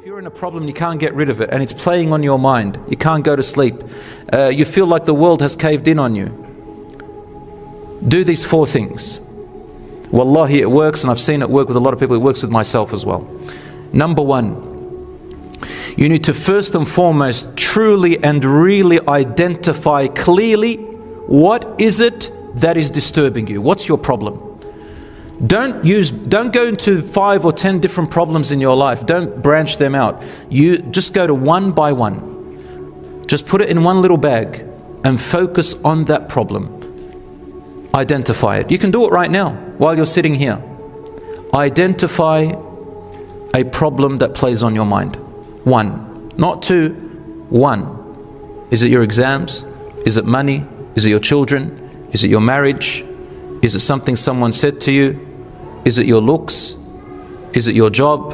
you're in a problem and you can't get rid of it and it's playing on your mind, you can't go to sleep, you feel like the world has caved in on you, do these 4 things. Wallahi, it works, and I've seen it work with a lot of people. It works with myself as well. Number 1, you need to first and foremost truly and really identify clearly what is it that is disturbing you. What's your problem? Don't go into 5 or 10 different problems in your life. Don't branch them out. You just go to one by one. Just put it in one little bag and focus on that problem. Identify it. You can do it right now while you're sitting here. Identify a problem that plays on your mind. 1, not 2, 1. Is it your exams? Is it money? Is it your children? Is it your marriage? Is it something someone said to you? Is it your looks? Is it your job?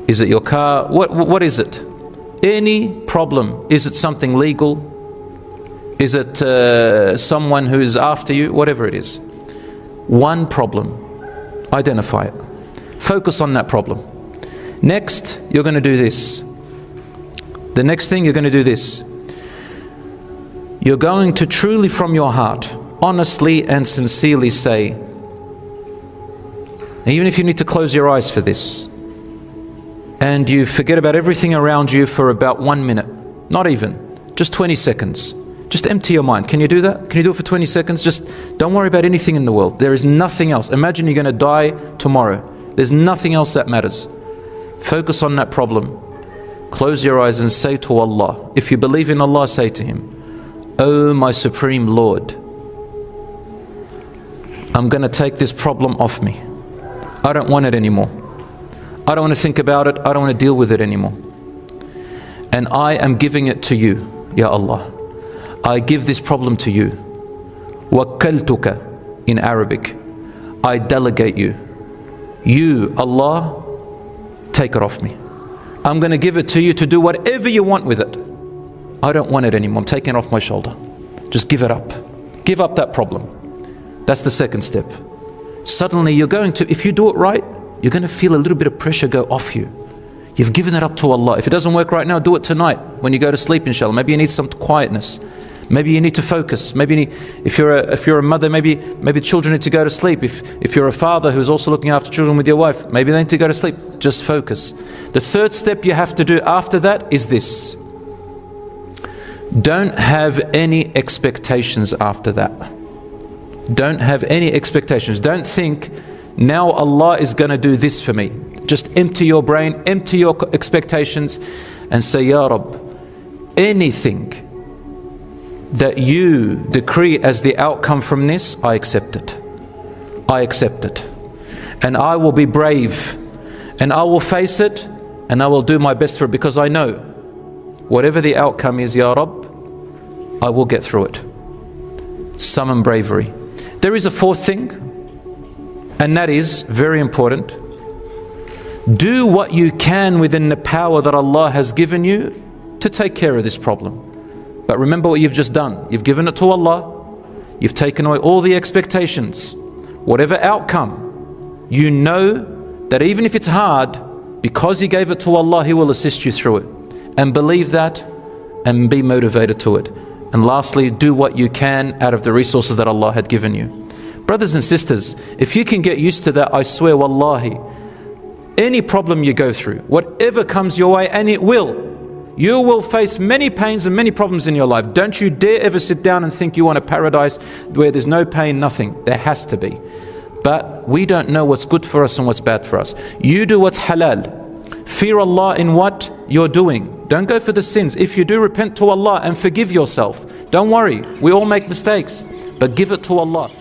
Is it your car? What is it? Any problem. Is it something legal? Is it someone who is after you? Whatever it is. 1 problem. Identify it. Focus on that problem. Next, you're going to do this. The next thing, you're going to do this. You're going to truly from your heart, honestly and sincerely say, even if you need to close your eyes for this, and you forget about everything around you for about 1 minute, not even, just 20 seconds. Just empty your mind. Can you do that? Can you do it for 20 seconds? Just don't worry about anything in the world. There is nothing else. Imagine you're going to die tomorrow. There's nothing else that matters. Focus on that problem. Close your eyes and say to Allah. If you believe in Allah, say to Him, "Oh my Supreme Lord, I'm going to take this problem off me. I don't want it anymore. I don't want to think about it. I don't want to deal with it anymore. And I am giving it to you, Ya Allah. I give this problem to you. Wakkaltuka in Arabic. I delegate you. You, Allah, take it off me. I'm going to give it to you to do whatever you want with it. I don't want it anymore. I'm taking it off my shoulder. Just give it up. Give up that problem." That's the second step. Suddenly you're going to, if you do it right, you're going to feel a little bit of pressure go off you. You've given it up to Allah. If it doesn't work right now, do it tonight when you go to sleep, inshallah. Maybe you need some quietness. Maybe you need to focus. Maybe you need, if you're a mother, maybe children need to go to sleep. If you're a father who's also looking after children with your wife, maybe they need to go to sleep. Just focus. The third step you have to do after that is this. Don't have any expectations after that. Don't have any expectations. Don't think, now Allah is going to do this for me. Just empty your brain, empty your expectations, and say, "Ya Rabb, anything that you decree as the outcome from this, I accept it. I accept it. And I will be brave, and I will face it, and I will do my best for it, because I know whatever the outcome is, Ya Rabb, I will get through it." Summon bravery. There is a 4th thing, and that is very important. Do what you can within the power that Allah has given you to take care of this problem. But remember what you've just done. You've given it to Allah. You've taken away all the expectations. Whatever outcome, you know that even if it's hard, because you gave it to Allah, He will assist you through it. And believe that and be motivated to it. And lastly, do what you can out of the resources that Allah had given you. Brothers and sisters, if you can get used to that, I swear, wallahi, any problem you go through, whatever comes your way, and it will, you will face many pains and many problems in your life. Don't you dare ever sit down and think you want a paradise where there's no pain, nothing. There has to be. But we don't know what's good for us and what's bad for us. You do what's halal. Fear Allah in what you're doing. Don't go for the sins. If you do, repent to Allah and forgive yourself. Don't worry. We all make mistakes. But give it to Allah.